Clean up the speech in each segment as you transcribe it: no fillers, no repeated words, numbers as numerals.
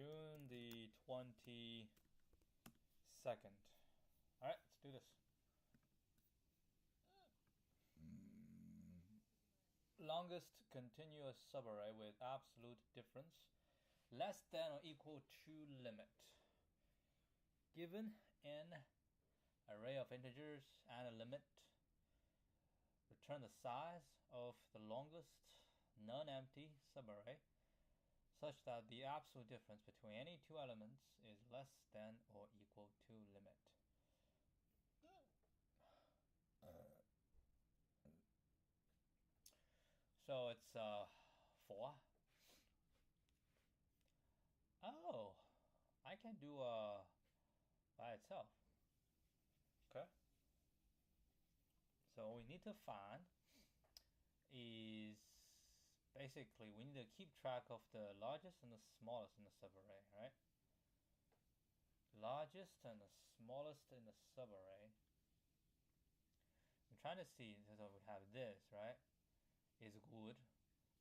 June the 22nd. All right, let's do this. Longest continuous subarray with absolute difference less than or equal to limit. Given an array of integers and a limit, return the size of the longest non-empty subarray such that the absolute difference between any two elements is less than or equal to limit. So it's 4. Oh, I can do by itself. Okay. So what we need to find is basically we need to keep track of the largest and the smallest in the subarray, right? Largest and the smallest in the subarray. I'm trying to see, so we have this, right? Is good,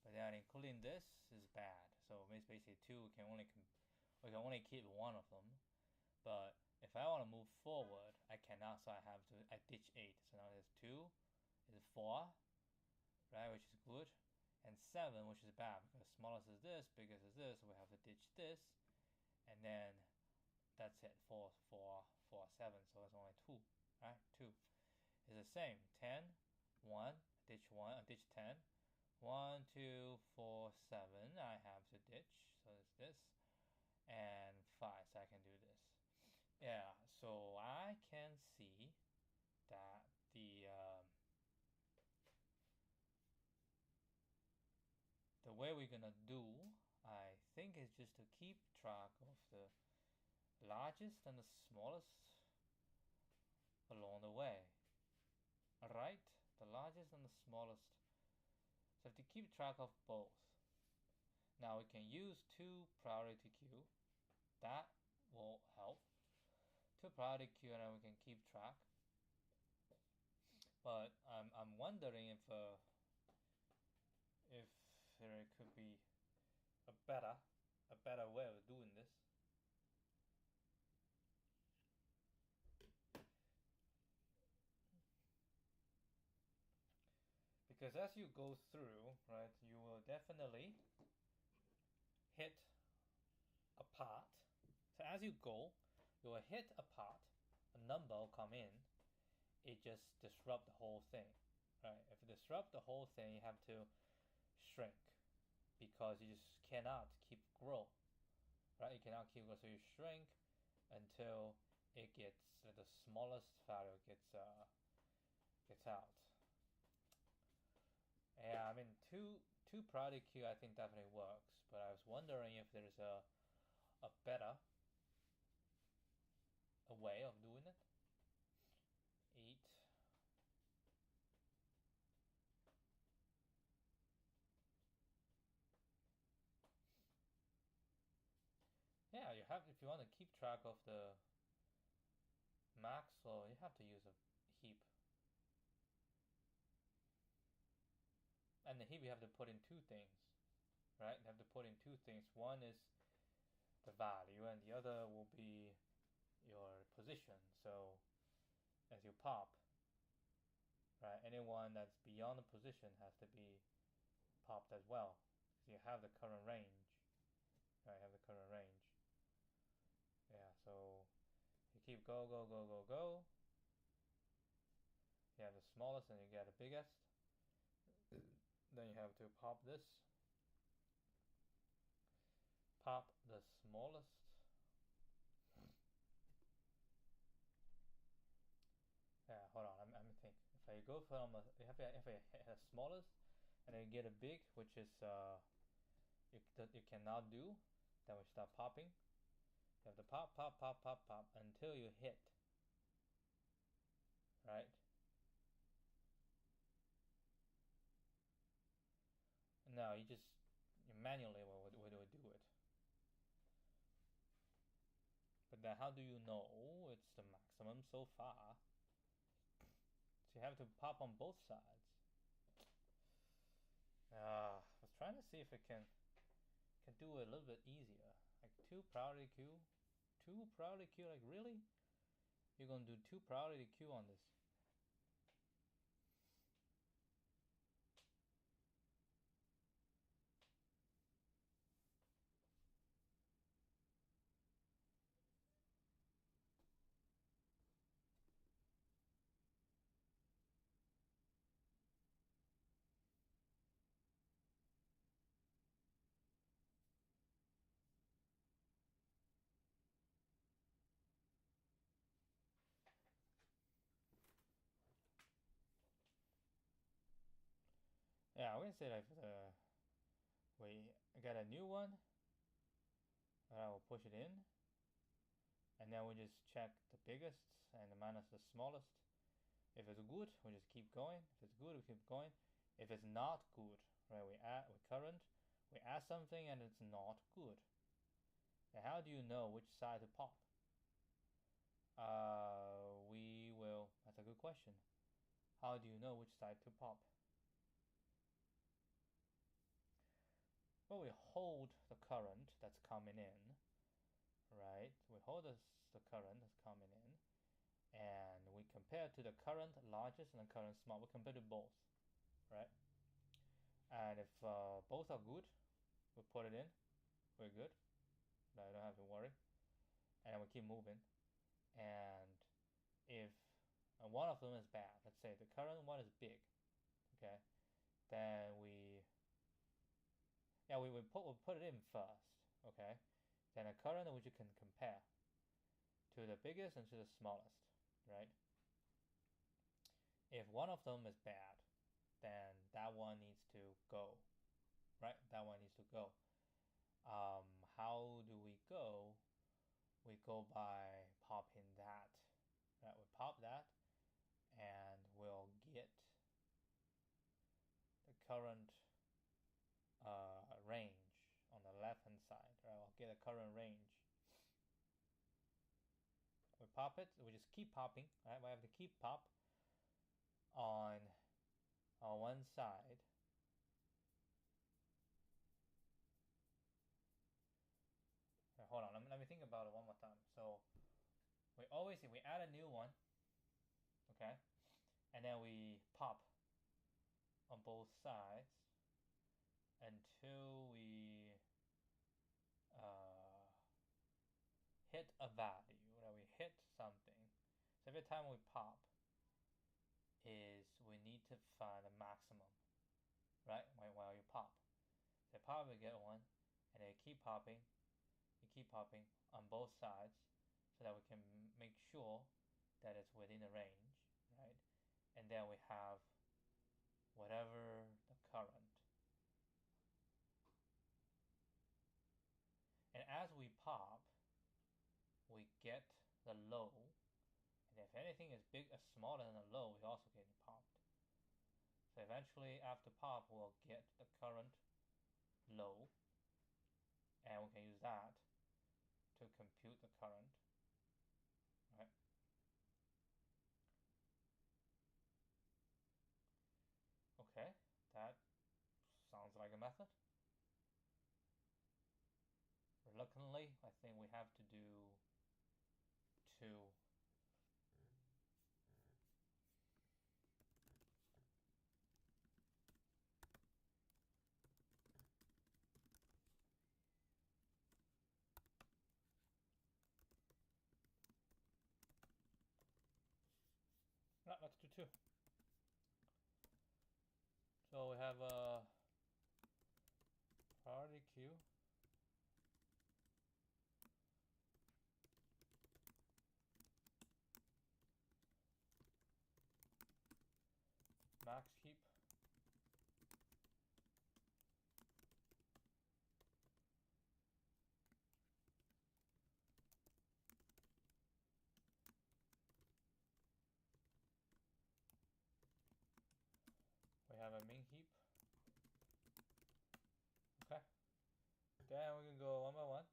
but then including this is bad. So it's basically 2. We can only keep one of them. But if I want to move forward, I cannot. So I ditch 8. So now there's 2, is 4, right? Which is good, and 7, which is bad because smallest is this, biggest is this. So we have to ditch this, and then that's it. 4, 7. So it's only 2, right? 2 is the same. 10, 1, ditch 1, ditch 10. 1, 2, 4, 7. I have to ditch. So it's this, and 5. So I can do this. Yeah. So I can see that the way we're gonna do, I think, is just to keep track of the largest and the smallest along the way. Alright? The largest and the smallest. So to keep track of both. Now we can use 2 priority queue. That will help. 2 priority queue, and then we can keep track. But I'm wondering if there could be a better way of doing this. Because as you go through, right, you will definitely hit a part. So as you go, you will hit a part, a number will come in, it just disrupts the whole thing, right? If it disrupts the whole thing, you have to shrink because you just cannot keep grow, right? You cannot keep grow, so you shrink until it gets the smallest value gets out. Yeah, I mean, two priority queue I think definitely works, but I was wondering if there's a better way of doing it. 8. Yeah, you have, if you want to keep track of the max, well, you have to use a heap. And the heap you have to put in 2 things, right? You have to put in 2 things. One is the value, and the other will be your position. So as you pop, right, anyone that's beyond the position has to be popped as well, because you have the current range. Right, you have the current range. Yeah, so you keep go. You have the smallest and you get the biggest. Then you have to pop this. Pop the smallest. Yeah, hold on. I'm thinking. If I go from if I hit the smallest, and then you get a big, which is you cannot do, then we start popping. You have to pop until you hit. Right. Now you manually would do it. But then how do you know it's the maximum so far? So you have to pop on both sides. I was trying to see if I can do it a little bit easier. Like 2 priority queue? 2 priority queue? Like really? You're gonna do 2 priority queue on this? Yeah, we can say like we get a new one. I will push it in, and then we just check the biggest and minus the smallest. If it's good, we just keep going. If it's good, we keep going. If it's not good, right, we add something and it's not good. Now, how do you know which side to pop? That's a good question. How do you know which side to pop? Well, we hold the current that's coming in, right? We hold the current that's coming in, and we compare to the current largest and the current small. We compare to both, right? And if both are good, we put it in. We're good. I don't have to worry. And we keep moving. And if one of them is bad, let's say the current one is big, okay, then we put it in first, okay. Then a current which you can compare to the biggest and to the smallest, right? If one of them is bad, then that one needs to go, right? That one needs to go. How do we go? We go by popping that, right? We pop that, and we'll get the current range on the left hand side, right? We'll get a current range. We pop it, we just keep popping, right? We have to keep pop on one side. Right, hold on, let me think about it one more time. So we add a new one, okay, and then we pop on both sides until we hit a value, right? We hit something. So every time we pop, we need to find a maximum, right? While you pop, so pop we get one, and then you keep popping on both sides, so that we can make sure that it's within the range, right? And then we have whatever the current. And as we pop, we get the low, and if anything is smaller than the low, we also get popped. So eventually, after pop, we'll get the current low, and we can use that to compute the current, right? Okay, that sounds like a method. Reluctantly, I think we have to do 2. No, let's do 2. So we have a priority queue. Max heap. We have a min heap. Okay. Then we can go one by one.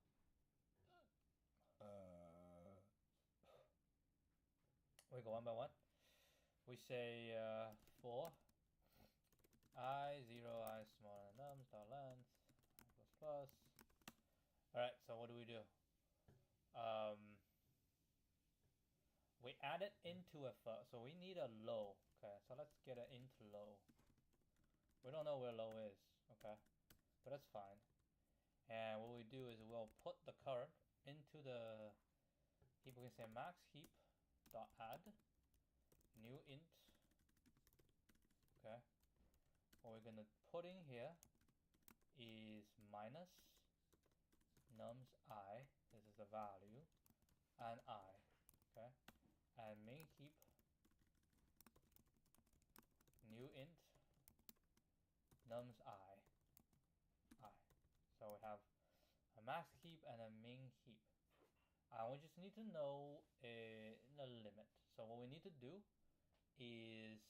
We go one by one. We say for I 0 I smaller than nums dot length plus plus All right, so what do? We add it into a first, so we need a low. Okay, so let's get it into low. We don't know where low is, okay, but that's fine. And what we do is we'll put the current into the heap. We can say max heap dot add new int. Okay, what we're gonna put in here is minus nums I. This is the value, and I. Okay, and main heap new int nums I. So we have a max heap and a min heap. We just need to know the limit. So what we need to do is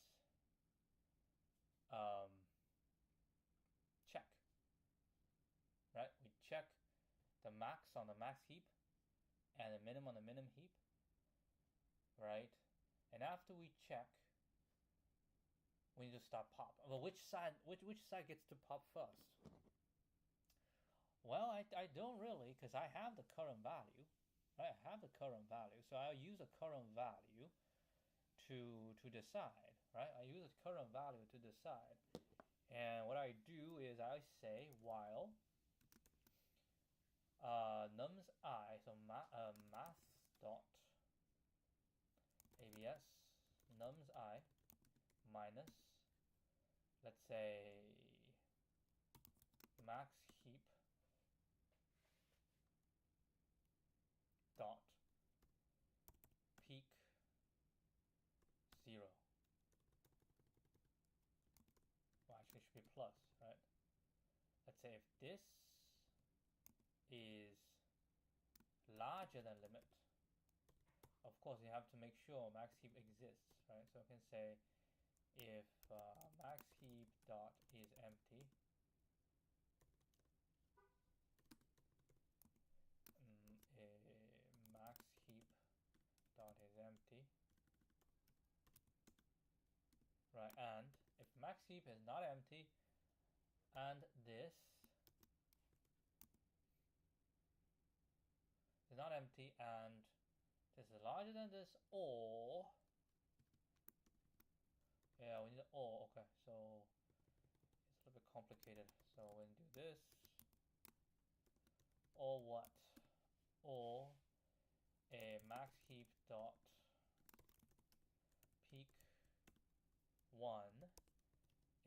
check. Right? We check the max on the max heap and the minimum on the minimum heap. Right? And after we check, we need to start pop. Well, which side gets to pop first? Well, I don't really, because I have the current value. Right? I have the current value, so I'll use the current value to decide. Right? I use the current value to decide. And what I do is I say while nums I, so math dot abs nums I minus, let's say, max heap dot peak 0. Well, actually it should be plus, right? Let's say if this is larger than limit, of course you have to make sure max heap exists, right? So I can say if max heap dot is empty, max heap dot is empty, right? And if max heap is not empty, and this is not empty, and this is larger than this, or yeah, we need an or. Okay, so it's a little bit complicated. So we're gonna do this, or what? Or a max heap dot peak 1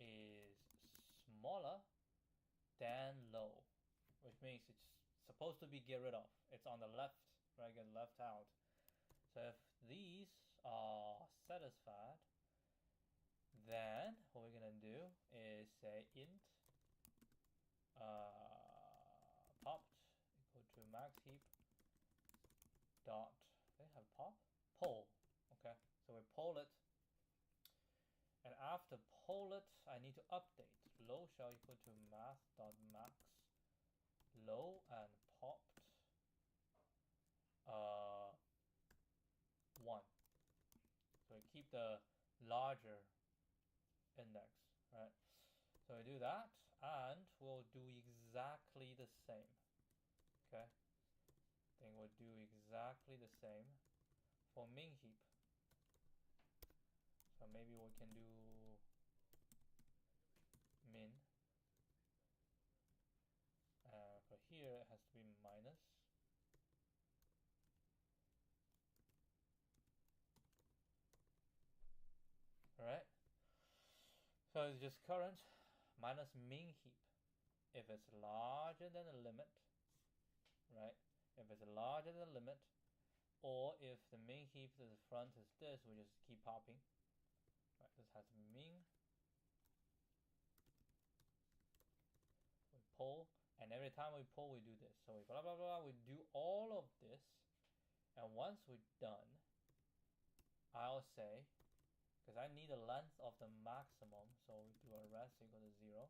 is smaller than low, which means it's supposed to be get rid of. It's on the left, right? Get left out. So if these are satisfied, then what we're gonna do is say int popped equal to max heap dot, they have pop? Poll. Okay, so we poll it. And after poll it, I need to update. Low shall equal to math.max low and popped 1. So we keep the larger index, right? So we do that, and we'll do exactly the same. Okay? Then we'll do exactly the same for min heap. So maybe we can do min. For here, it has to be minus. Alright? So it's just current minus min heap. If it's larger than the limit, right? If it's larger than the limit, or if the min heap to the front is this, we just keep popping. Right, this has to be min. We pull, and every time we pull, we do this. So we blah blah blah. We do all of this, and once we're done, I'll say, because I need the length of the maximum, so we do a rest equal to 0.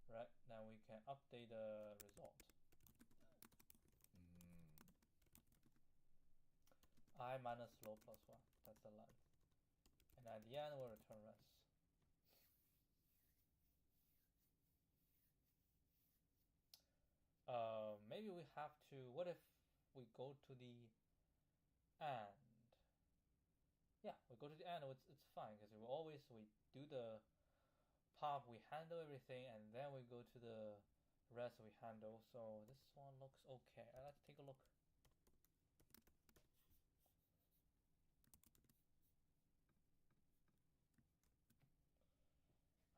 Right, now we can update the result. I minus low plus 1, that's the length. And at the end we'll return rest. Maybe have to, what if we go to the end? Yeah, we go to the end, it's fine, because we do the pop, we handle everything, and then we go to the rest we handle. So this one looks okay. Let's take a look.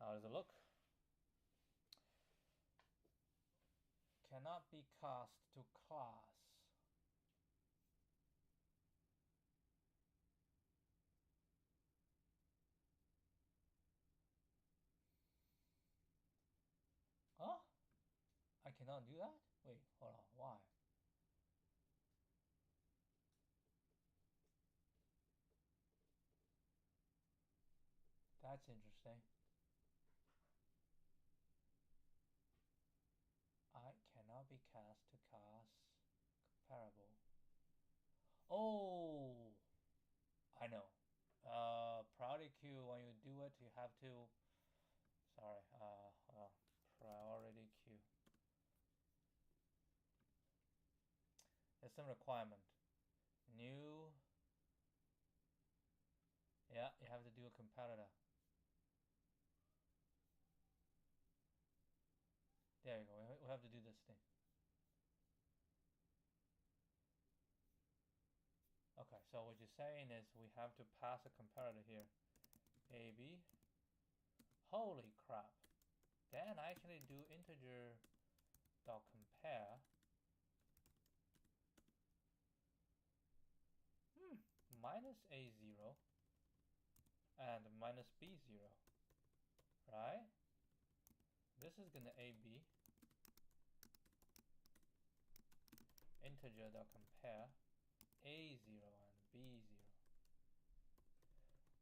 How does it look? Cannot be cast to class. Huh? I cannot do that? Wait, hold on, why? That's interesting. I cannot be cast to class comparable. Oh, I know. Priority queue, when you do it, you have to, sorry, priority queue. There's some requirement. New, yeah, you have to do a comparator. There you go, we have to do this thing. Okay, so what you're saying is we have to pass a comparator here. AB. Holy crap. Then I actually do integer dot compare. Minus A0 and minus B0, right? This is gonna AB integer dot compare A0 and B0.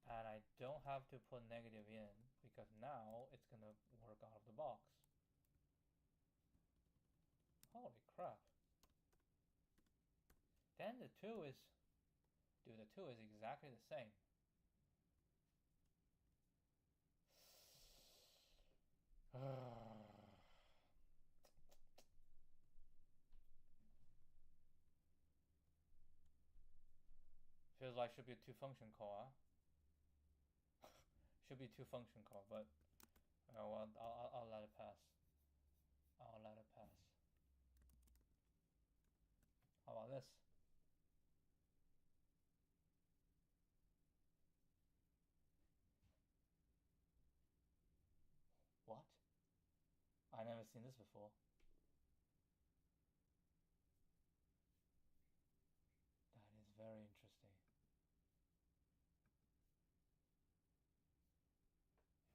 And I don't have to put negative in because now it's gonna work out of the box. Holy crap. Then the 2 is, dude, the 2 is exactly the same. Feels like should be a 2 function call, huh? Should be 2 function call, but well, I'll let it pass. I'll let it pass. How about this? What? I never seen this before. That is very interesting.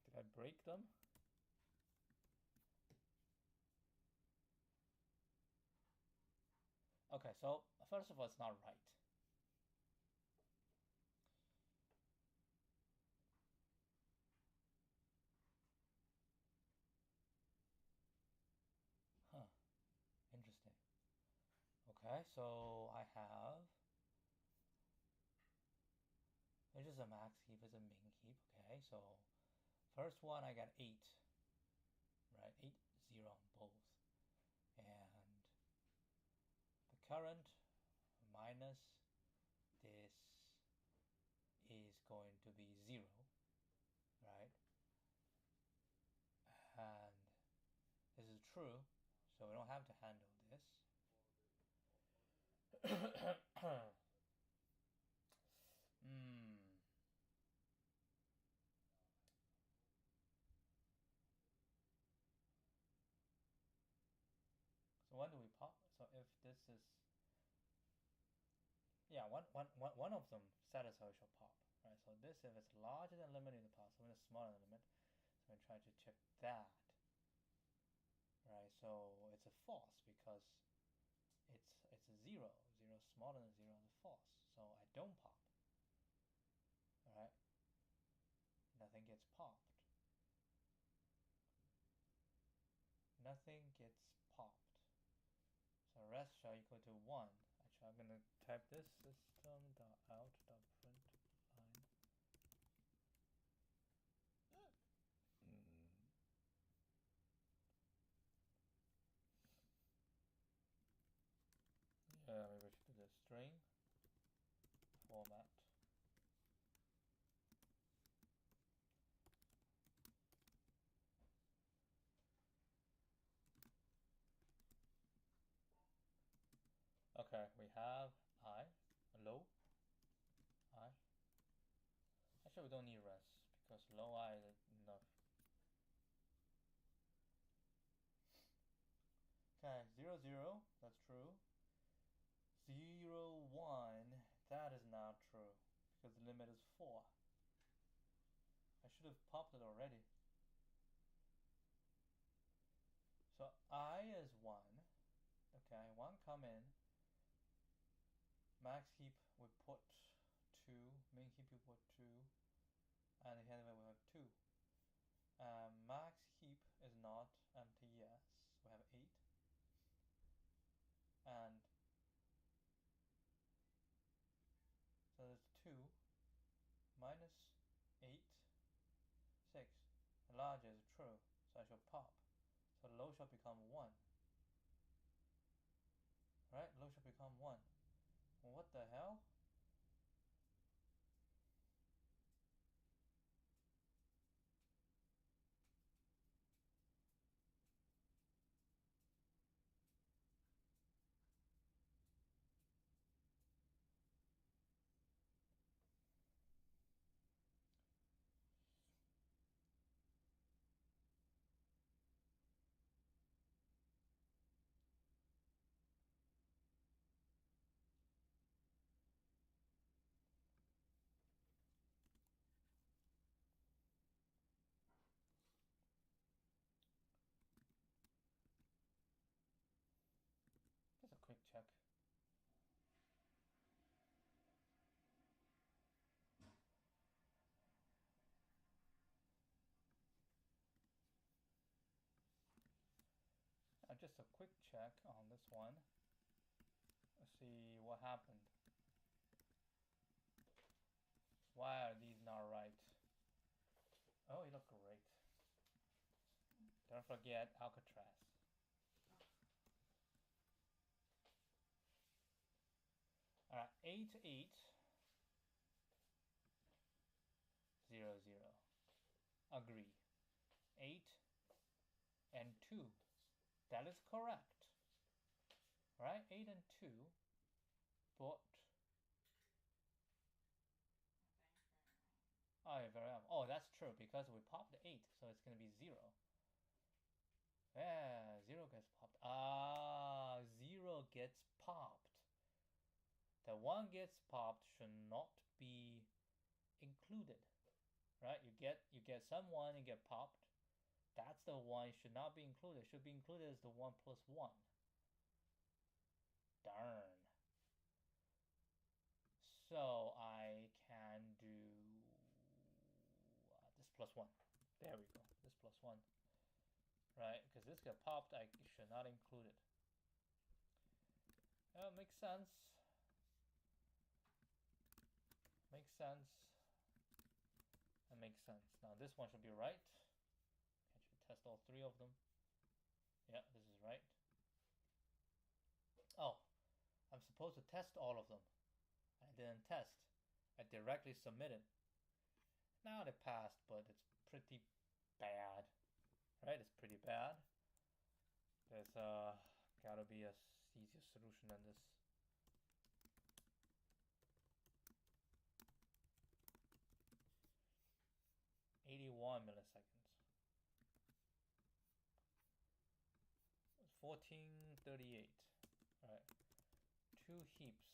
Did I break them? Okay, so first of all, it's not right. Huh. Interesting. Okay, so I have, there's just a max heap, there's a min heap. Okay, so first one I got 8, right? 8, 0 on both. And the current minus this is going to be 0, right? And this is true, so we don't have to handle this. So when do we pop? So if this is, yeah, one of them satisfies shall pop, right? So this, if it's larger than limit in the past, when it's smaller than limit, so I'm trying to check that, right? So it's a false because it's a 0. 0 is smaller than 0 is false. So I don't pop. Alright? Nothing gets popped. Nothing gets popped. So rest shall equal to 1. Actually, I'm gonna type this system.out.println. format. Okay, we have I, low I. Actually, we don't need res because low I is enough. Okay, 0, 0, that's true. 0, 1, that is not true because the limit is 4. I should have popped it already. So I is 1. Okay, 1 come in. Max heap we put 2. Min heap we put 2. And here we have 2. Max heap is not empty, yes. We have 8. And so there's 2 minus 8, 6. The larger is true, so I shall pop. So low shall become 1. Right? Low shall become 1. What the hell? Just a quick check. Just a quick check on this one. Let's see what happened. Why are these not right? Oh, you look great. Don't forget Alcatraz. 8, 8, 0, 0. Agree. 8 and 2. That is correct. Right? 8 and 2. But oh, you're very wrong. Oh, that's true because we popped 8, so it's going to be 0. Yeah, 0 gets popped. Ah, 0 gets popped. The 1 gets popped should not be included. Right? You get some 1 and get popped. That's the 1 should not be included. Should be included as the 1 plus 1. Darn. So I can do this plus 1. There we go. This plus 1. Right? Because this got popped, I should not include it. Makes sense. Makes sense. That makes sense. Now this one should be right. I should test all 3 of them. Yeah, this is right. Oh, I'm supposed to test all of them. I didn't test. I directly submitted. Now they passed, but it's pretty bad. Right? It's pretty bad. There's gotta be a easier solution than this. (81 milliseconds). 1438. Right. 2 heaps.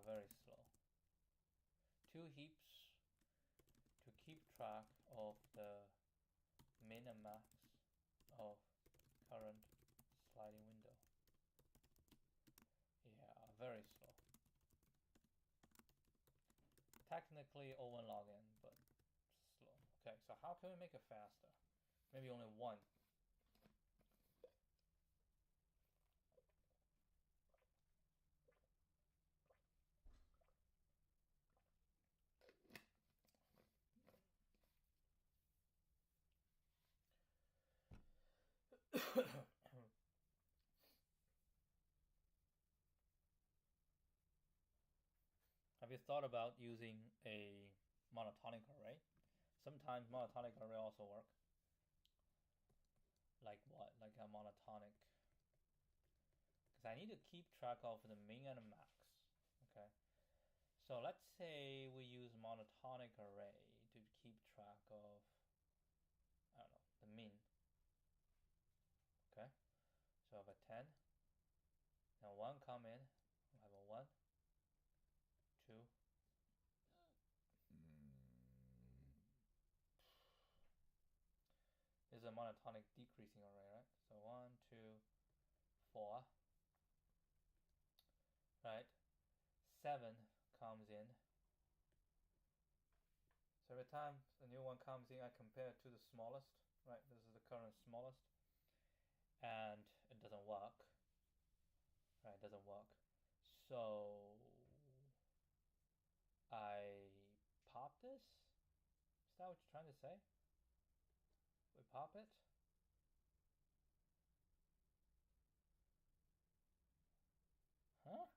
Very slow. 2 heaps to keep track of the min and max of current sliding window. Yeah, very slow. Technically O1 login, but slow. Okay, so how can we make it faster? Maybe only 1. you thought about using a monotonic array? Sometimes monotonic array also work. Like what? Like a monotonic. Because I need to keep track of the min and max. Okay. So let's say we use monotonic array to keep track of, I don't know, the min. Okay. So I have a 10. Now 1 come in. I have a 1, 2. This is a monotonic decreasing array, right? So 1, 2, 4. Right? 7 comes in. So every time a new one comes in, I compare it to the smallest. Right? This is the current smallest. And it doesn't work. Right? It doesn't work. So I pop this? Is that what you're trying to say? We pop it? Huh?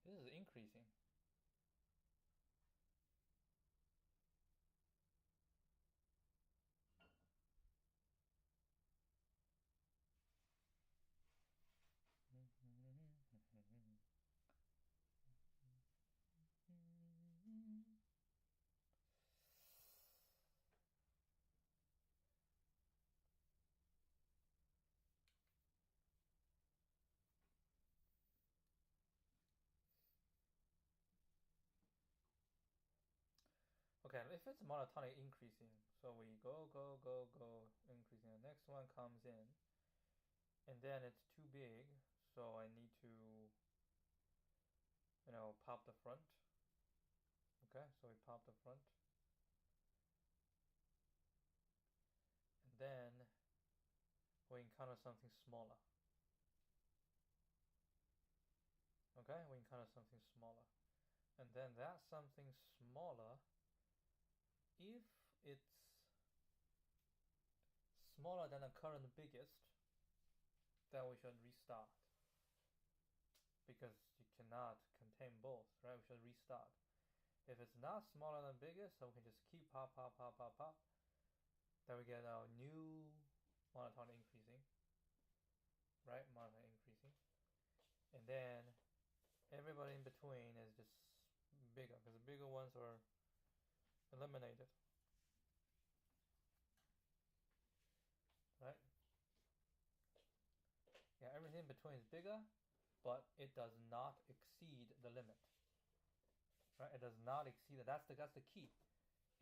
This is increasing. Okay, if it's monotonic increasing, so we go, increasing. The next one comes in, and then it's too big, so I need to, pop the front. Okay, so we pop the front. And then we encounter something smaller. Okay, we encounter something smaller. And then that something smaller, if it's smaller than the current biggest, then we should restart. Because you cannot contain both, right? We should restart. If it's not smaller than biggest, so we can just keep pop. Then we get our new monotonic increasing, right? Monotonic increasing. And then everybody in between is just bigger, because the bigger ones are eliminated, right? Yeah, everything in between is bigger, but it does not exceed the limit, right? It does not exceed it. That's the key.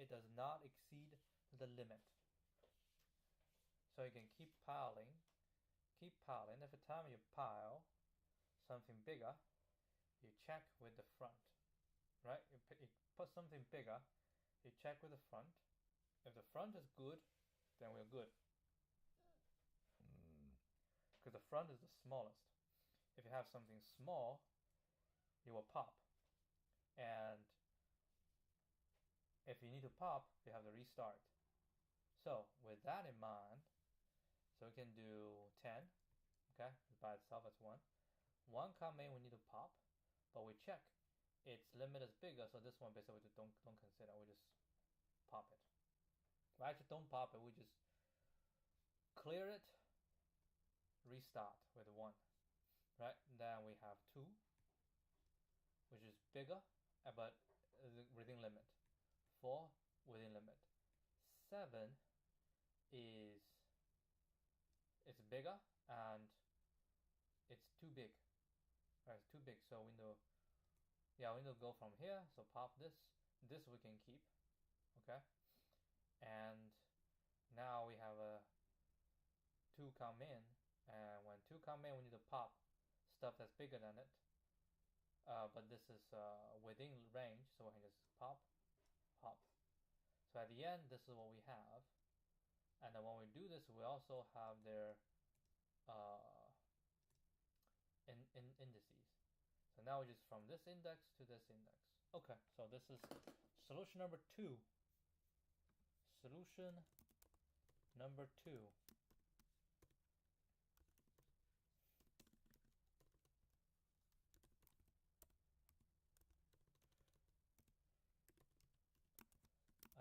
It does not exceed the limit. So you can keep piling. Every time you pile something bigger, you check with the front, right? You put something bigger, you check with the front. If the front is good, then we're good. Because the front is the smallest. If you have something small, you will pop. And if you need to pop, you have to restart. So with that in mind, so we can do 10, okay? By itself as 1. 1 come in, we need to pop, but we check. Its limit is bigger, so this one basically we don't consider. We just pop it. We actually don't pop it. We just clear it, restart with 1, right? Then we have 2, which is bigger, but within limit. 4 within limit. 7 is it's bigger and it's too big. Right, it's too big. So we need to go from here. So pop this. This we can keep. Okay. And now we have a 2 come in, and when 2 come in, we need to pop stuff that's bigger than it. But this is within range, so we can just pop. So at the end, this is what we have. And then when we do this, we also have their indices. So now we just from this index to this index. Okay, so this is solution number 2. Solution number 2.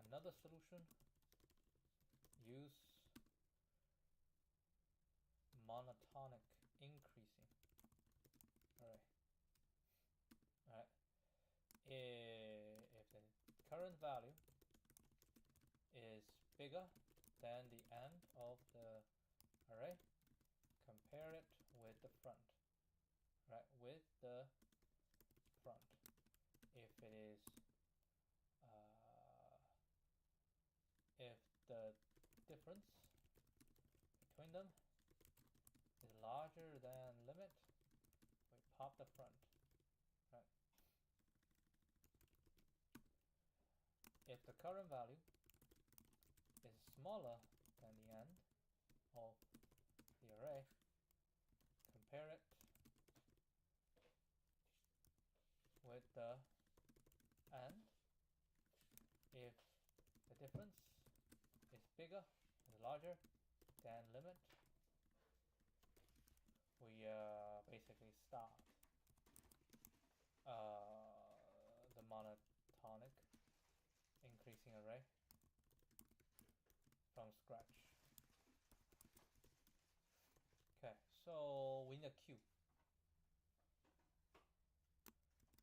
Another solution, use monotonic increasing. Alright. If the current value is bigger than the end of the array, compare it with the front. Right, with the front. If it is if the difference between them is larger than limit, we pop the front. Right. If the current value is smaller than the end of the array, compare it with the end. If the difference is bigger, is larger than limit, we basically start the monotonic increasing array from scratch. Okay, so we need a queue.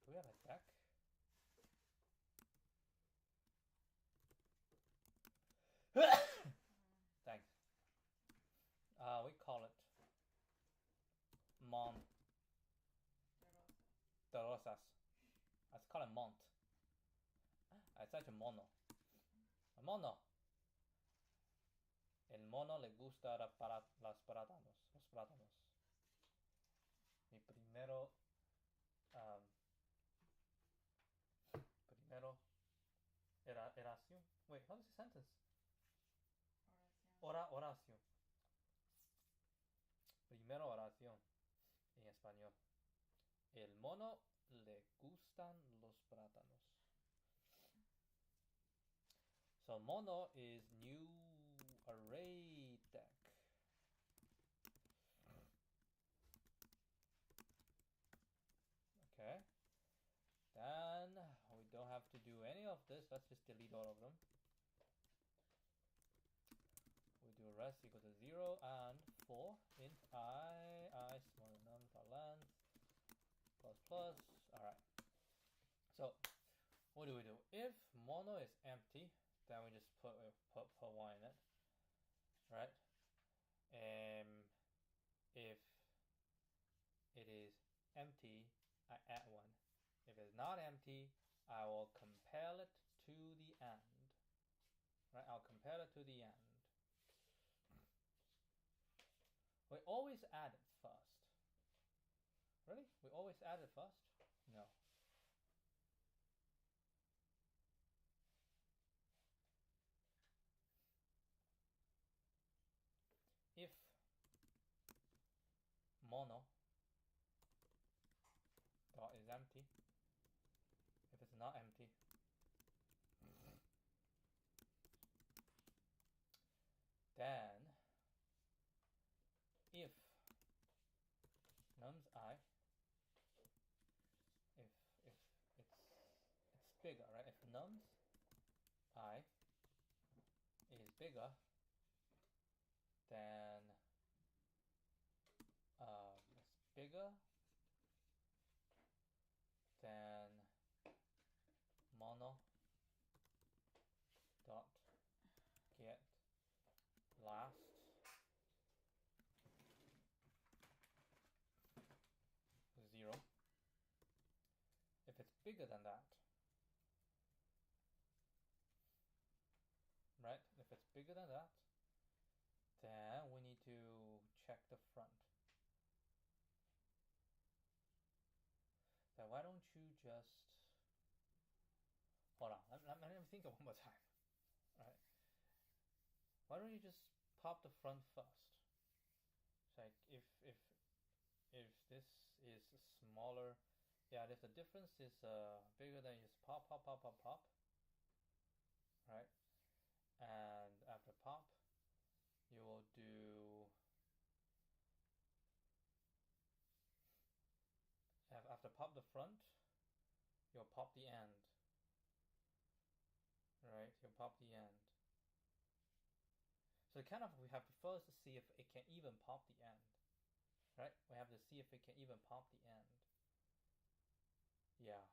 Do we have a deck? Thanks. We call it Mont de Rosas. Let's call it Mont. It's actually Mono. Mono. El mono le gusta los plátanos. Mi primero oración. Wait, how is the sentence? Oración. Primero oración en español. El mono le gustan los plátanos. So mono is new array deck. Okay. Then we don't have to do any of this. Let's just delete all of them. We do rest equal to 0 and 4 int I smaller than num for length plus plus. Alright. So what do we do? If mono is empty, then we just put 1 in it. Right? If it is empty, I add 1. If it's not empty, I will compare it to the end. Right? I'll compare it to the end. We always add it first. Really? We always add it first? No. If mono dot is empty, if it's not empty, then if nums I, if it's bigger, right? If nums I is bigger than it's bigger than mono dot get last zero. If it's bigger than that, right? If it's bigger than that, then we need to check the front. Then why don't you just hold on? Let me think of one more time. All right. Why don't you just pop the front first? It's like if this is smaller, yeah. If the difference is bigger, then you just pop. Right? And pop the front, you'll pop the end. Right, you'll pop the end. So kind of we have to first see if it can even pop the end. Right? We have to see if it can even pop the end. Yeah.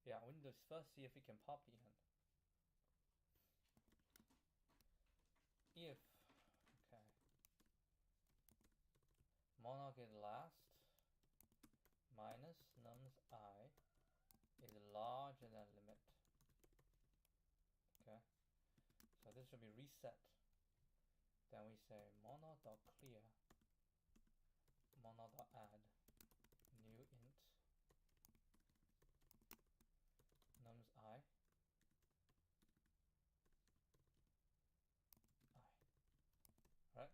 Yeah, we need to first see if it can pop the end. If, okay, mono get last minus nums I is larger than limit. Okay, so this should be reset. Then we say mono.clear, mono.add, new int, nums I, right?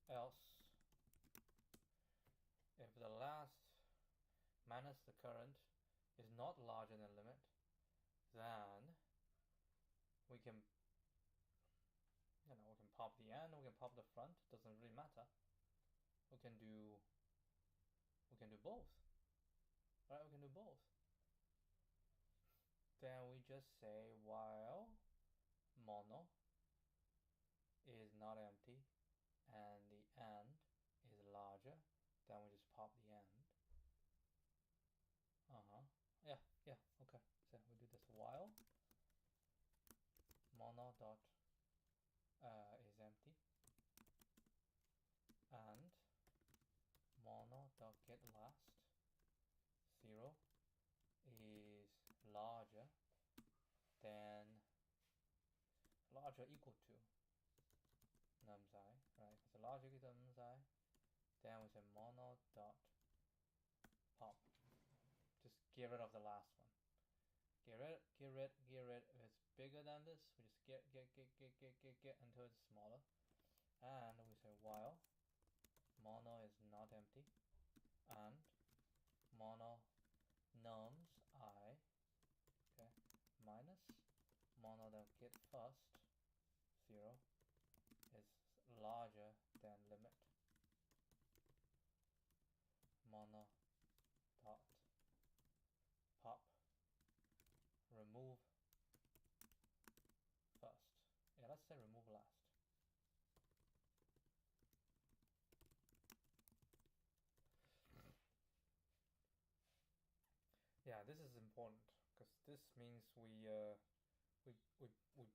Else, if the last minus the current is not larger than limit, then we can, we can pop the end, we can pop the front, doesn't really matter. We can do both, right? We can do both. Then we just say while mono is not empty and the end is larger, then we just pop the end. Yeah, okay. So we do this while mono dot is empty and mono dot get last 0 is larger equal to nums I, right? If it's larger equal to nums I, then we say mono dot pop. Just get rid of the last one. Get rid. If it's bigger than this, we just get until it's smaller. And we say while mono is not empty and mono nums I, okay, minus mono dot get first 0 is larger than limit mono dot pop remove first. Yeah, let's say remove last. Yeah, this is important because this means we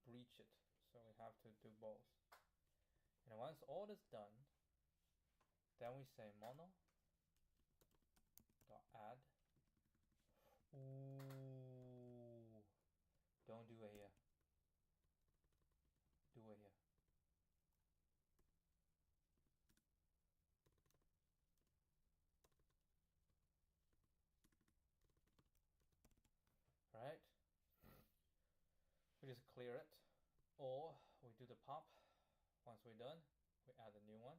breach it, so we have to do both. And once all is done, then we say mono dot add. Ooh, don't do it here. Do it here. Right? We just clear it, or we do the pop. Once we're done, we add a new one.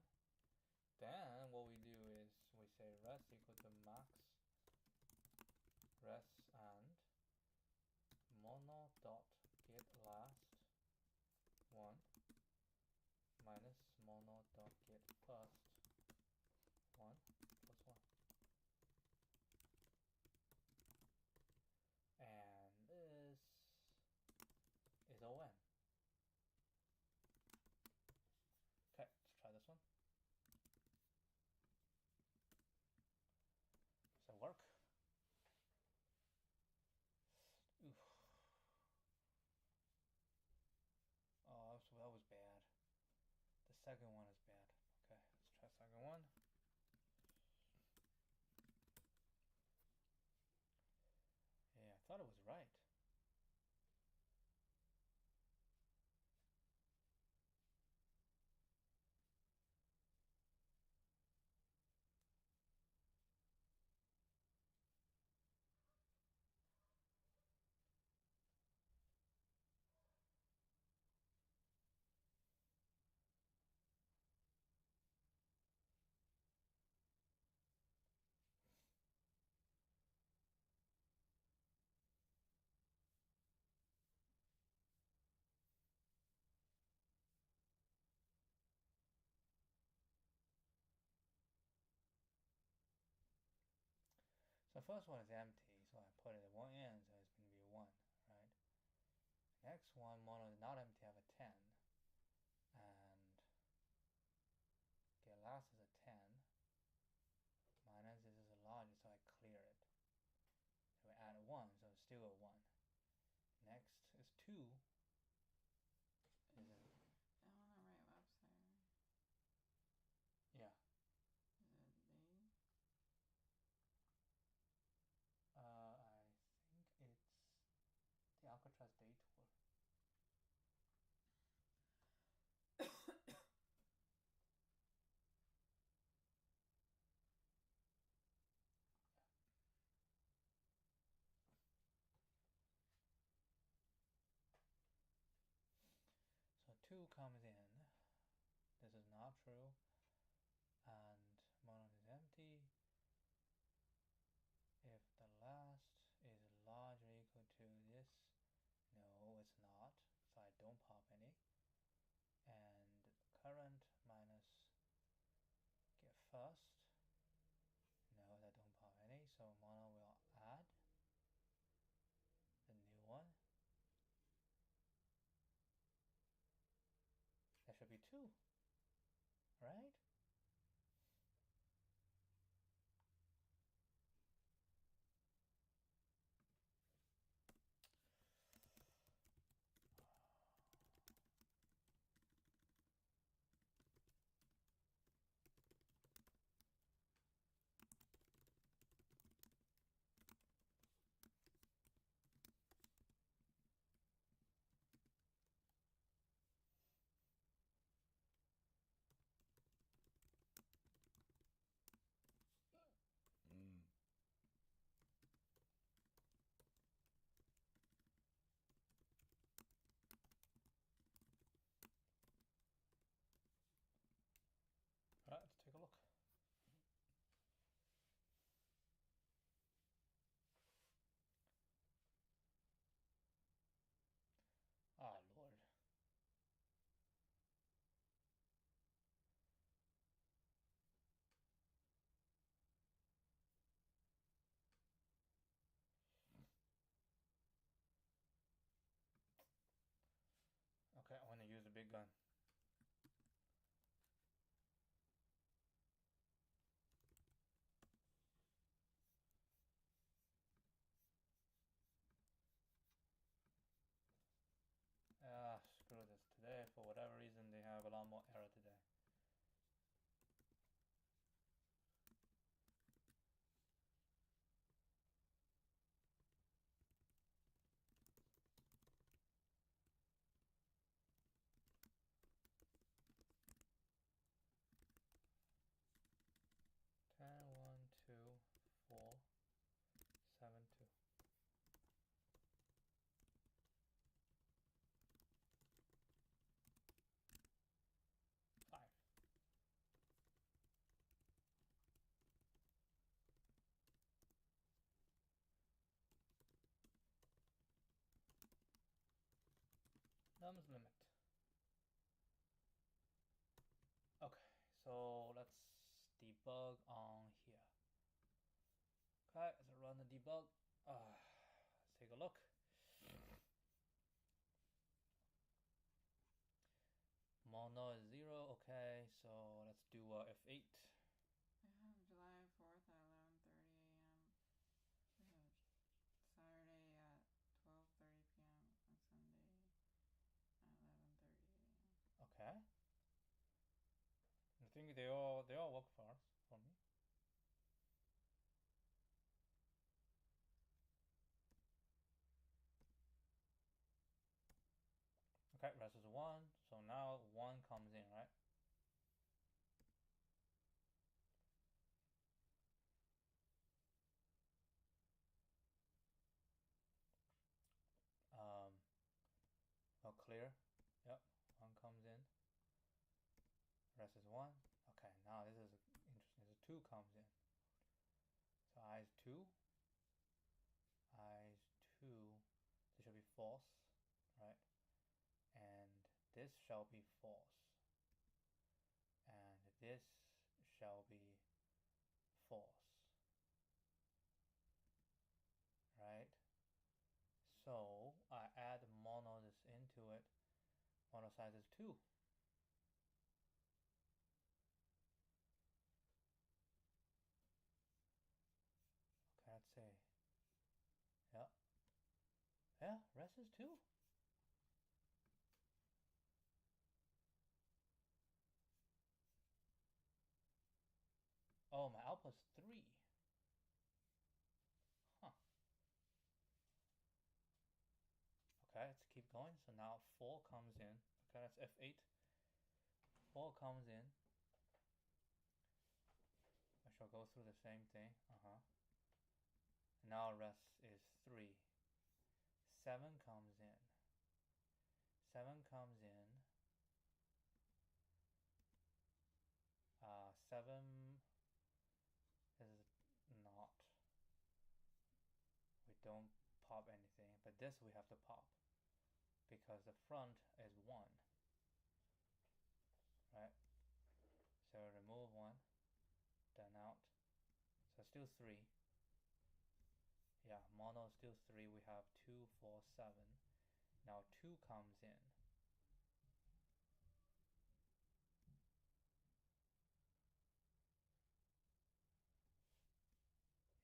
Then what we do is we say res equal to max res and mono dot get last 1 minus mono dot get first 1 plus 1. And this is on. Okay, let's try this one. Does that work? Oof. Oh, so that was bad. The second one is bad. Okay, let's try the second one. Yeah, I thought it was right. first one is empty, so I put it at one end, so it's going to be 1, right? Next one, mono is not empty, I have a 10. And get last is a 10. Minus this is a larger, so I clear it. So we add a 1, so it's still a 1. Next is 2. Is it? I'm on the right website. Yeah. Is it B? I think it's the Alcatraz Day Tour. So 2 comes in. This is not true. And mono is empty. If the last is larger or equal to this, no, it's not. So I don't pop any. And current minus get first. No, I don't pop any. So mono will add the new one. That should be 2, right? Alright, let's take a look. Ah, Lord. Okay, I want to use the big gun. Screw this. Today, for whatever reason, they have a lot more error today. Ten, 1, 2, 4, 7, 2. Numbers limit. Okay, so let's debug on here. Okay, let's run the debug. Let's take a look. Mono is 0. Okay, so let's do F8. I have July 4th at 11:30 a.m. I have Saturday at 12:30 p.m. and Sunday at 11:30 a.m. Okay. I think they all work for me. Okay, rest is 1. So now 1 comes in, right? Well, clear. Yep, 1 comes in. Rest is 1. Okay, now this is interesting. This 2 comes in. So I is 2. I is 2. This should be false, right? And this shall be false. And this shall be false. Model size is 2. Okay, let's say, yeah. Yeah, rest is 2. Oh, my output's 3. Huh. Okay, let's keep going. So now 4 comes in. Okay, that's F8. 4 comes in. I shall go through the same thing. Now rest is 3. 7 comes in. 7 comes in. 7 is not. We don't pop anything, but this we have to pop because the front is 1, right? So remove 1, then out. So still 3. Yeah, mono still 3. We have 2, 4, 7. Now 2 comes in.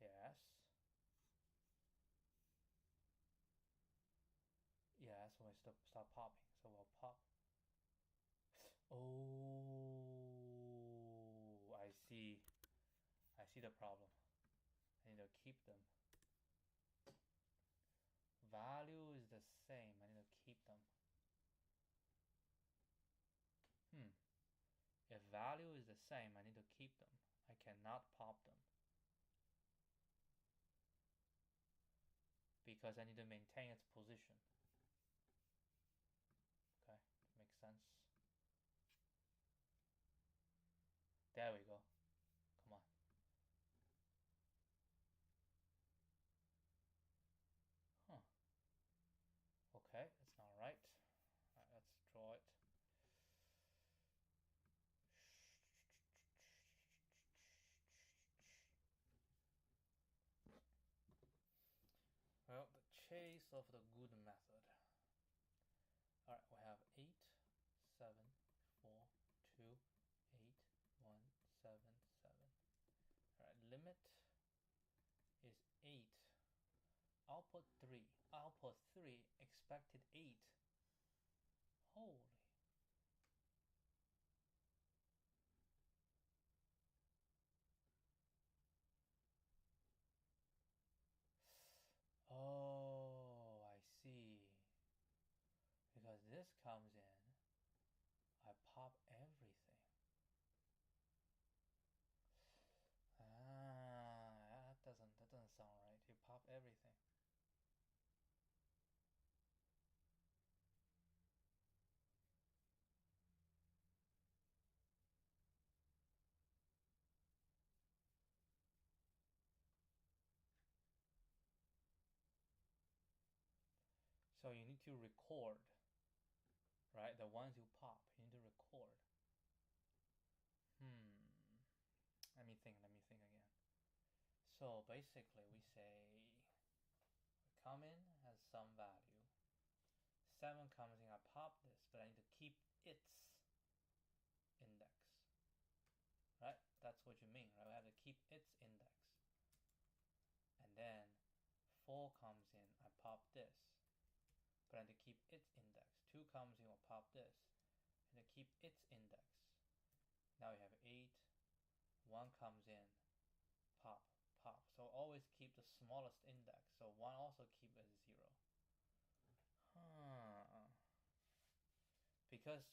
Yes. Yes, we start popping. So we'll pop. Oh, I see. I see the problem. I need to keep them. Value is the same. I need to keep them. If value is the same, I need to keep them. I cannot pop them. Because I need to maintain its position. Okay, makes sense. There we go. Come on. Huh. Okay, that's not right. Alright, let's draw it. Well, the chase of the good method. Alright, we have 8, 7, 4, 2, 8, 1, 7, 7. Alright, limit is 8. Output 3. Output 3, expected 8. Holy. Oh, I see. Because this comes in, I pop everything. That doesn't sound right. You pop everything. So you need to record, right? The ones you pop, you need to record. Let me think again. So basically we say, come in has some value. 7 comes in, I pop this, but I need to keep its index. Right? That's what you mean, right? We have to keep its index. And then 4 comes in, I pop this. But I need to keep its index. 2 comes in, I'll pop this. And to keep its index. Now we have 8. 1 comes in, pop, pop. So always keep the smallest index. So 1 also keep as 0. Because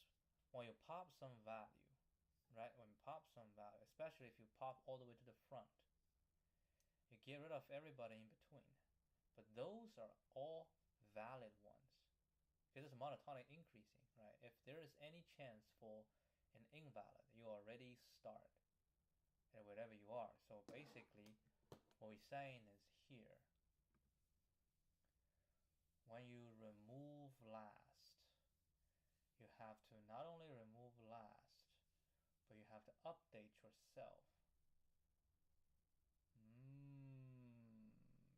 when you pop some value, right? When you pop some value, especially if you pop all the way to the front, you get rid of everybody in between. But those are all valid ones. Because it's monotonic increasing, right? If there is any chance for an invalid, you already start at wherever you are. So basically, what we're saying is here, when you remove last, you have to not only remove last, but you have to update yourself.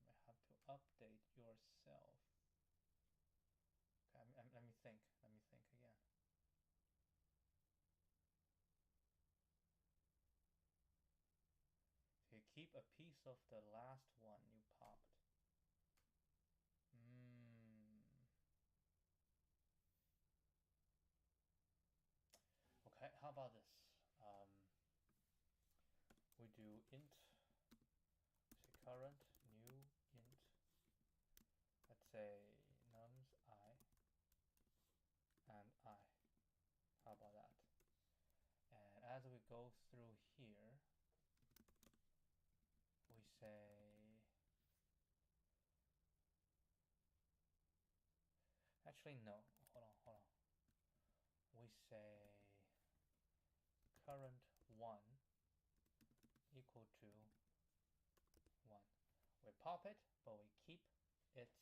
You have to update yourself. Okay, let me think again. keep a piece of the last one you popped. Okay, how about this? We do int, say current new int, let's say nums I and I. How about that? And as we go through here, we say, actually no, hold on. We say current 1 equal to 1. We pop it, but we keep its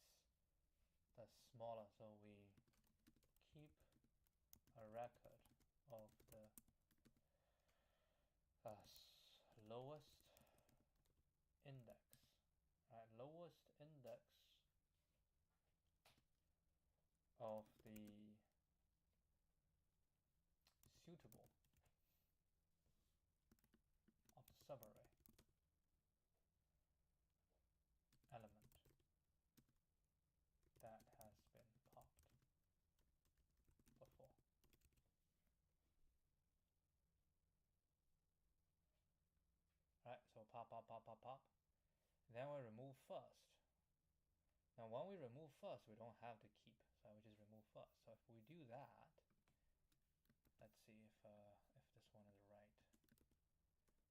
the smaller, so we keep a record of the lowest index. Lowest index of the suitable of the subarray element that has been popped before. Right, so pop. Then we remove first. Now when we remove first, we don't have to keep, so we just remove first. So if we do that, let's see if this one is right.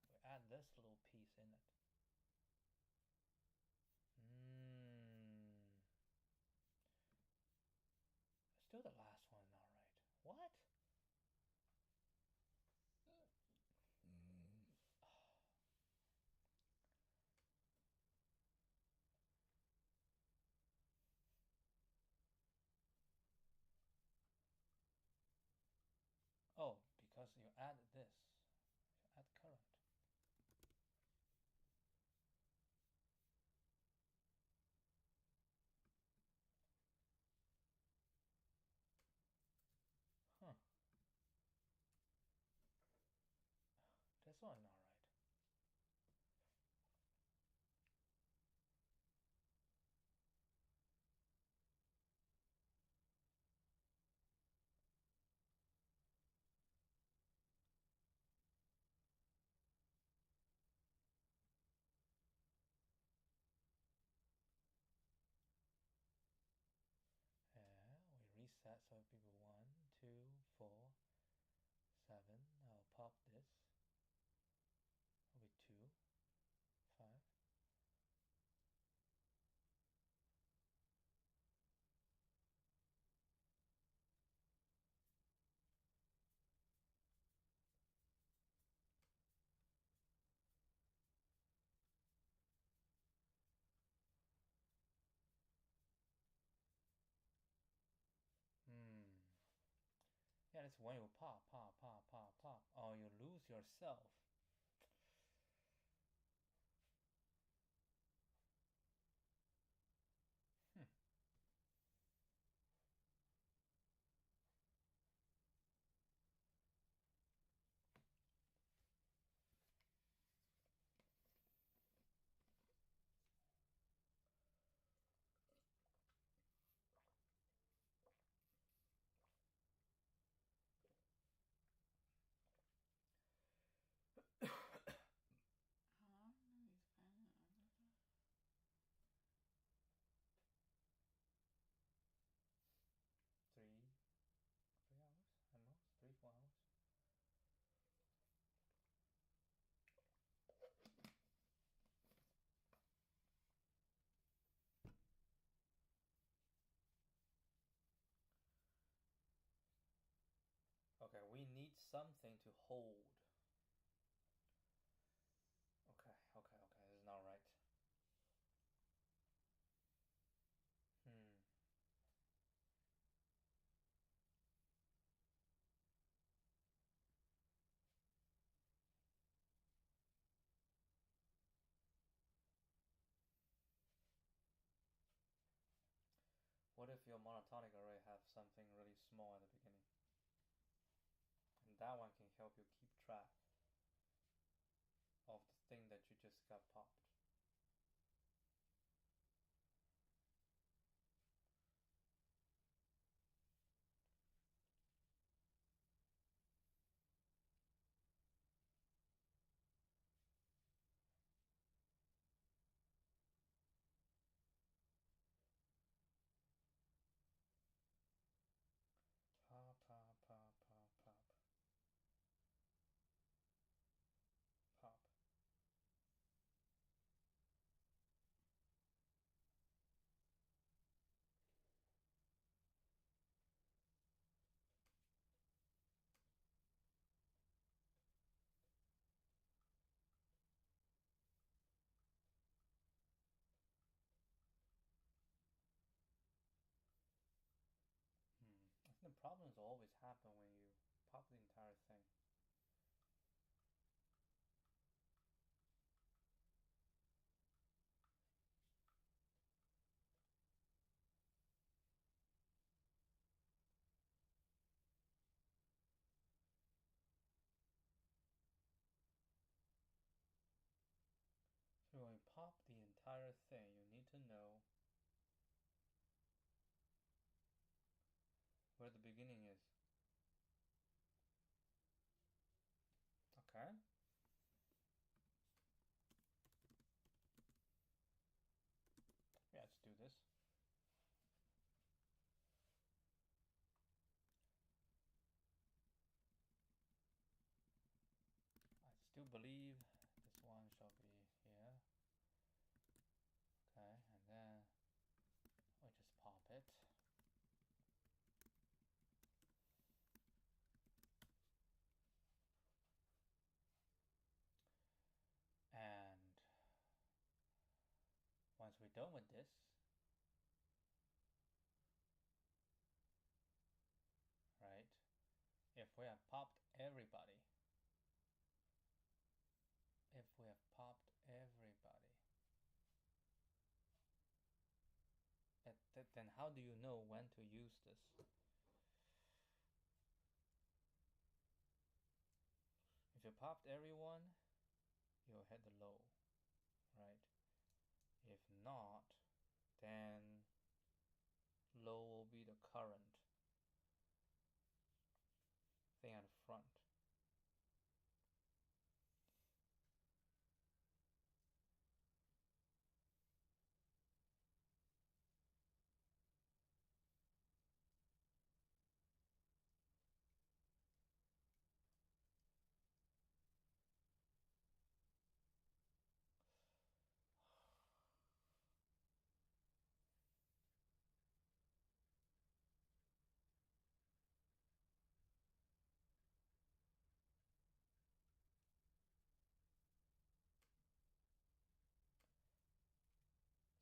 We add this little piece in it. Still the last one not right. What? Oh, because you add this. You add current. Huh. This one not right. Yeah, we reset, so it'll be 1, 2, 4, 7. I'll pop this. It'll be 2, 5. Yeah, that's when you pop. Or you lose yourself. How long do we spend in everything? 3 hours at most, 3-4 hours. Okay, we need something to hold. Okay, this is not right. What if your monotonic array have something really small at the beginning? And that one can help you keep track of the thing that you just got popped. problems always happen when you pop the entire thing. So when you pop the entire thing, you need to know where the beginning is. Okay. Yeah, let's do this. I still believe this one shall be here. Okay, and then we just pop it. And once we're done with this, right, if we have popped everybody, then how do you know when to use this? If you popped everyone, you'll hit the low, right? If not, then low will be the current thing at the front.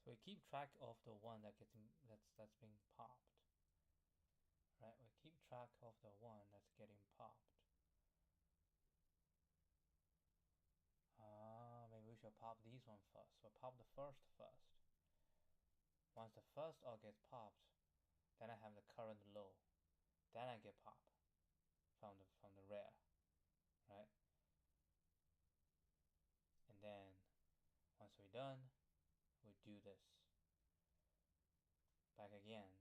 So we keep track of the one that's being popped, right? We keep track of the one that's getting popped. Maybe we should pop these one first. So pop the first first. Once the first all gets popped, then I have the current low. Then I get pop from the rare, right? And then once we're done, we do this. Back again.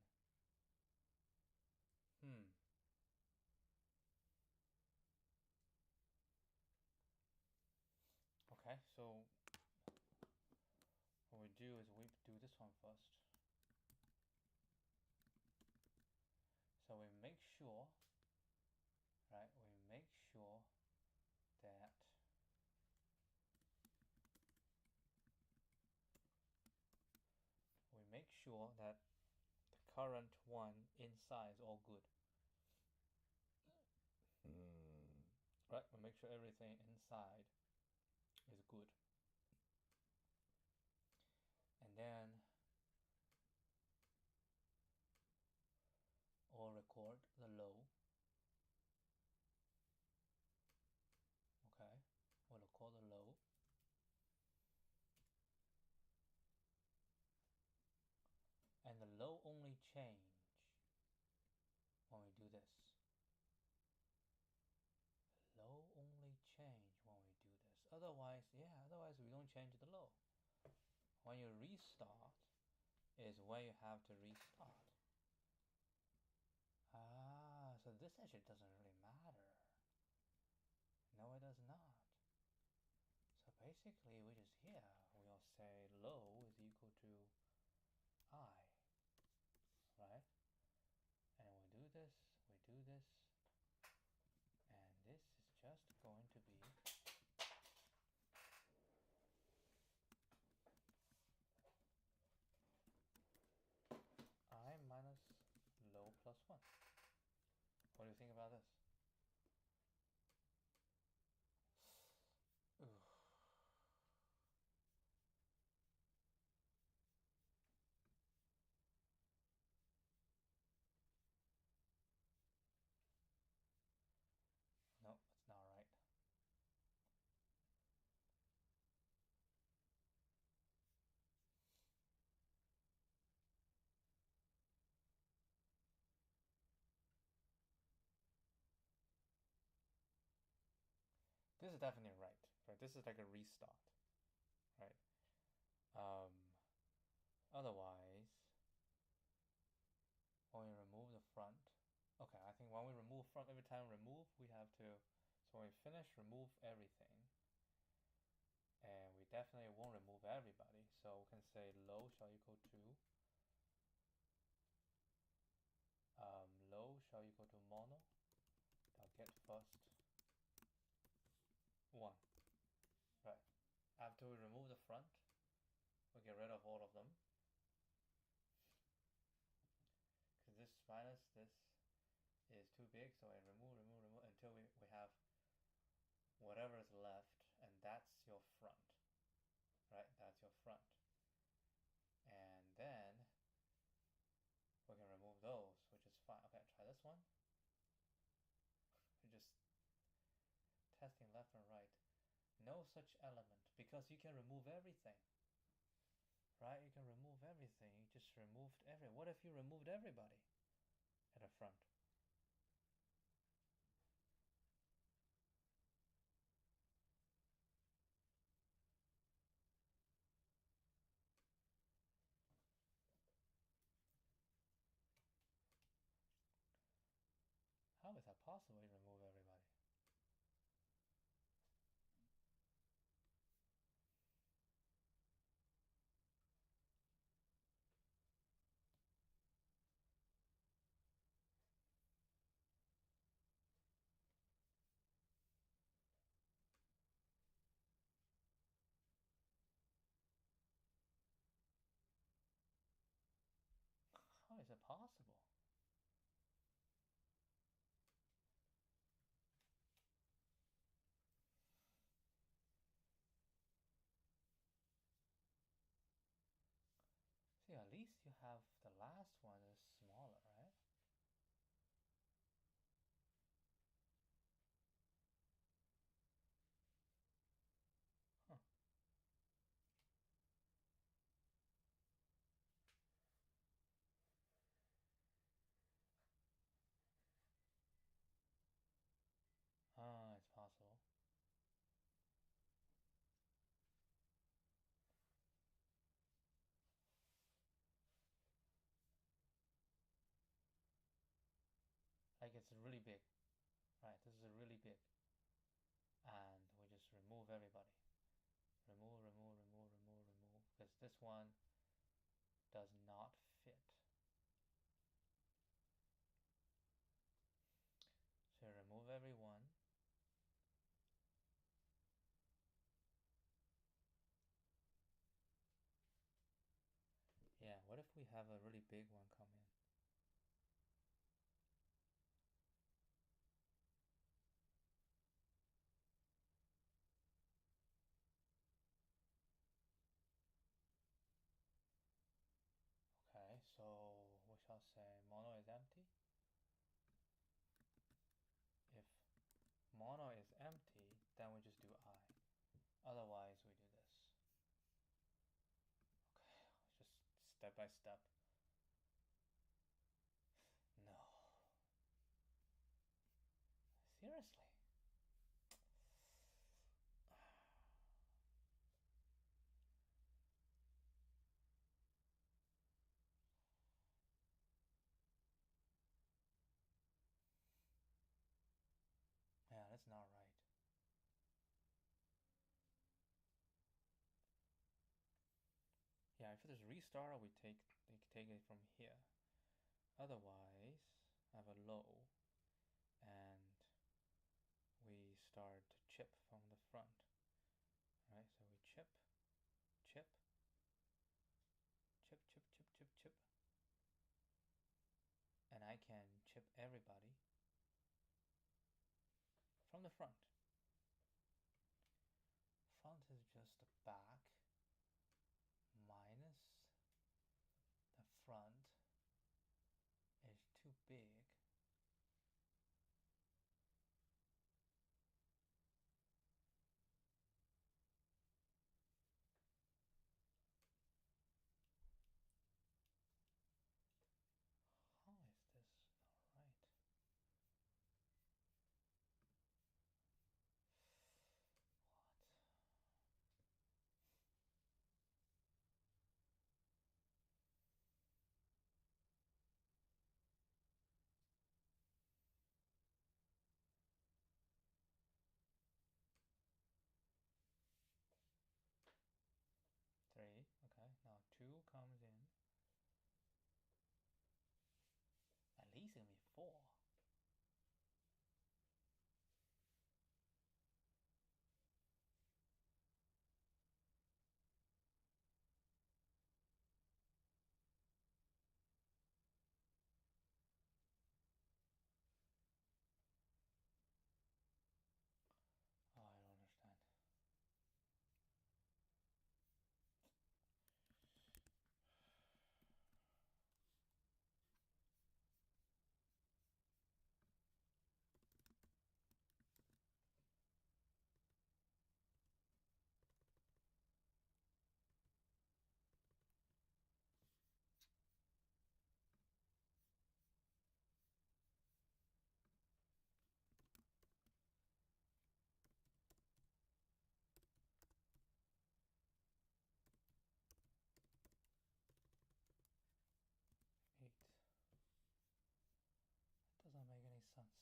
Okay, so what we do is we do this one first. So we make sure, right? We make sure that the current one inside is all good. Right? We make sure everything inside is good. And then we'll record the low. Okay, we'll record the low. And the low only change when we do this. The low only change when we do this. Otherwise we don't change the low. When you restart is when you have to restart. So this actually doesn't really matter. No, it does not. So basically we just here, we'll say low is equal to I, right? And we do this, and this is just going to be I minus low plus 1. What do you think about this? this is definitely right. Right, this is like a restart. Right. Otherwise, when we remove the front, okay, I think when we remove front, every time we remove, we have to, so when we finish, remove everything. And we definitely won't remove everybody, so we can say low shall equal to low shall equal to mono. I'll get first 1. Right. After we remove the front, we get rid of all of them. Because this minus this is too big, so I remove until we have whatever is left, and that's your front. Right? That's your front. And then we can remove those, which is fine. Okay, try this one. We're just testing left and right. No such element, because you can remove everything. Right? You can remove everything. You just removed what if you removed everybody at the front? How is that possible? You remove everybody. How is it possible? See, at least you have the last one is smaller, right? Huh. Ah, it's possible. Like it's really big. Right, this is really big. And we just remove everybody. Remove. Because this one does not fit. So remove everyone. Yeah, what if we have a really big one come in? Okay, so we shall say mono is empty. If mono is empty, then we just do I. Otherwise, we do this. Okay, just step by step. No. Seriously? Yeah, that's not right. Yeah, if there's restart, we take it from here. Otherwise, I have a low, and we start to chip from the front. Right, so we chip, chip, chip, chip, chip, chip, chip. And I can chip everybody from the front. Front is just the back minus the front is too big. How is this not right? 4. Oh, I don't understand. Eight. It doesn't make any sense.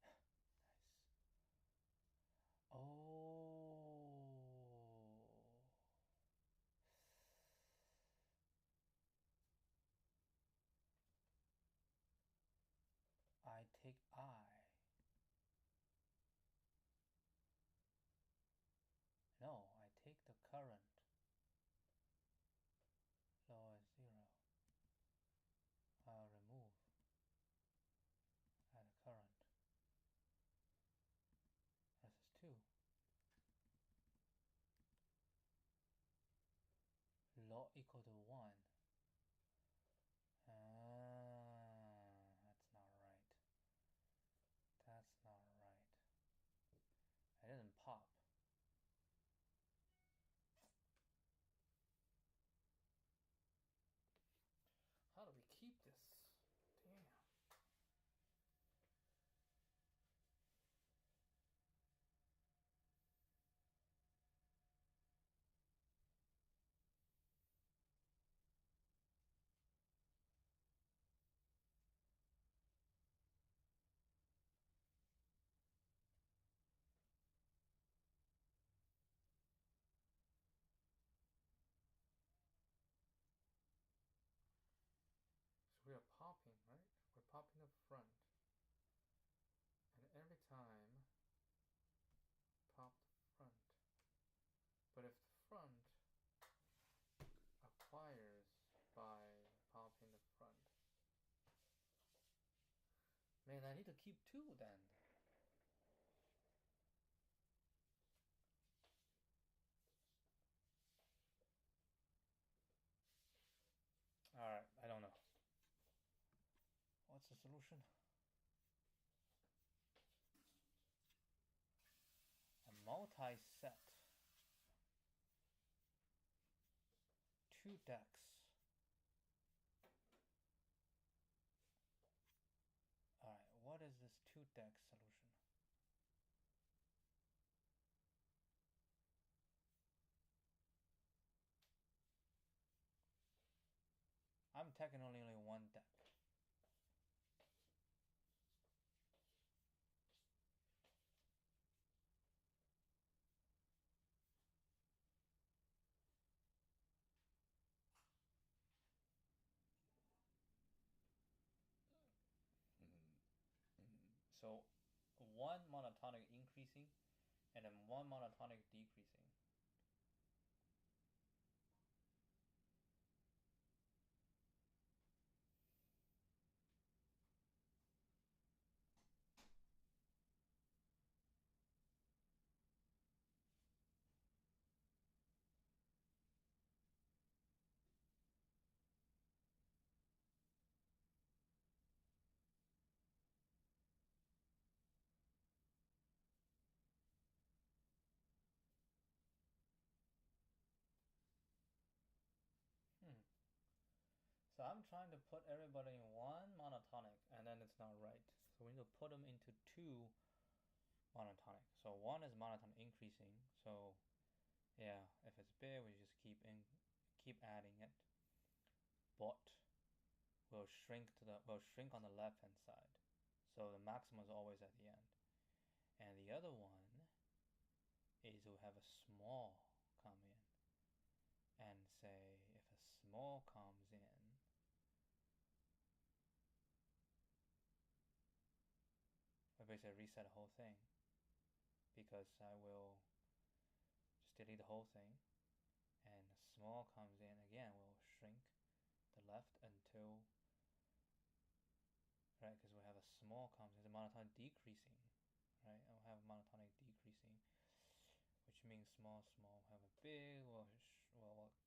Nice. Oh. I take I. No, I take the current. Lower 0. I'll remove. Add a current. This is 2. Law equal to 1. That's not right. That's not right. It didn't pop. How do we keep this? Damn. So we are popping, right? We're popping the front. And every time, pop the front. But if the front acquires by popping the front, man, I need to keep 2 then. Alright, I don't know. What's the solution? A multi-set. 2 decks. Alright, what is this 2 deck solution? I'm taking only 1 deck. So 1 monotonic increasing and then 1 monotonic decreasing. So I'm trying to put everybody in 1 monotonic and then it's not right. So we need to put them into 2 monotonic. So 1 is monotonic increasing. So Yeah, if it's big, we just keep adding it. But will shrink on the left hand side. So the maximum is always at the end. And the other one is we'll have a small come in. And say if a small comes in, I basically reset the whole thing, because I will just delete the whole thing, and a small comes in again, we'll shrink the left until, right, because we have a small comes in, the monotonic decreasing, right, and we'll have a monotonic decreasing, which means small have a big, we'll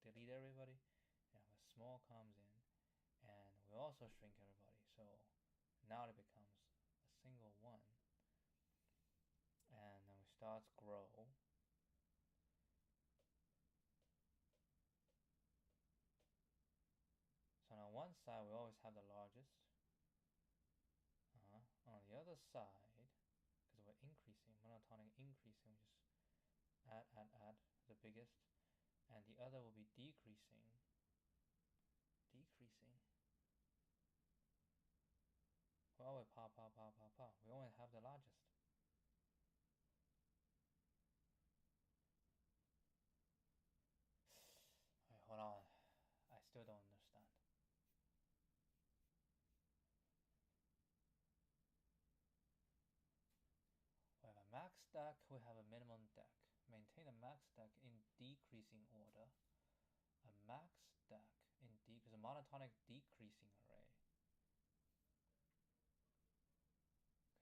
delete everybody, and if a small comes in, and we'll also shrink everybody, so now it becomes a single one, and then we start to grow. So on one side we always have the largest. On the other side, because we're increasing, monotonic increasing, we just add the biggest, and the other will be decreasing. We always pop. We only have the largest. Alright, hold on. I still don't understand. We have a max stack, we have a minimum stack. Maintain a max stack in decreasing order. A max stack in a monotonic decreasing array.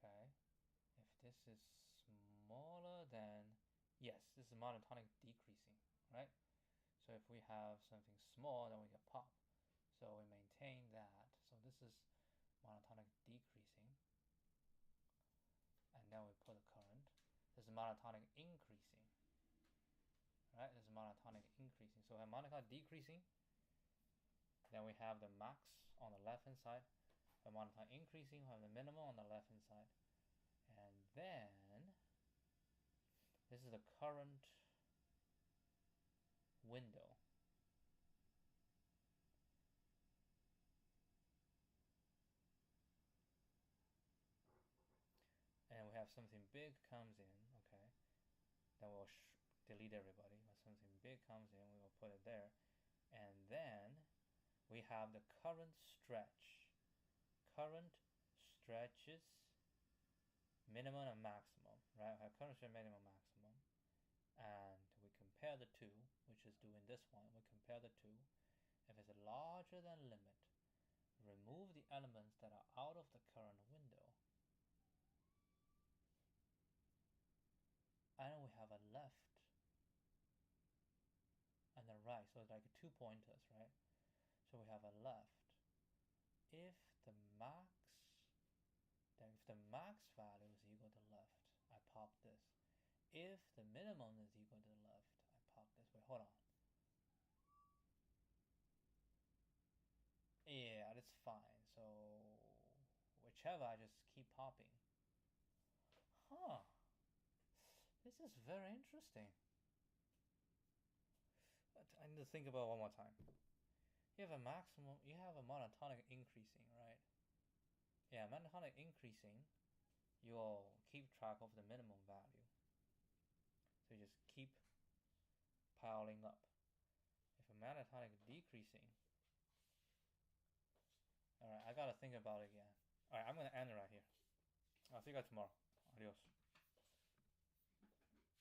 Okay. If this is smaller than, yes, this is monotonic decreasing, right? So if we have something small, then we get pop. So we maintain that. So this is monotonic decreasing. And then we put a current. This is monotonic increasing. Right? This is monotonic increasing. So we have monotonic decreasing. Then we have the max on the left hand side. We have monotonic increasing. We have the minimum on the left hand side. And then this is the current window. And we have something big comes in, okay. Then we'll delete everybody. When something big comes in, we will put it there. And then we have the current stretch. Current stretches minimum and maximum, right? We have current stretch minimum, maximum. And we compare the two, which is doing this one. We compare the two. If it's larger than limit, remove the elements that are out of the current window. And we have a left and a right, so it's like 2 pointers, right? So we have a left. If the max value is equal to left, I pop this. If the minimum is equal to the left, I pop this. Wait, hold on. Yeah, that's fine. So whichever, I just keep popping. Huh. This is very interesting. But I need to think about it one more time. You have a maximum, you have a monotonic increasing, right? Yeah, monotonic increasing, you'll keep track of the minimum value. So you just keep piling up. If a monotonic decreasing, alright, I gotta think about it again. Alright, I'm gonna end it right here. I'll see you guys tomorrow. Adios.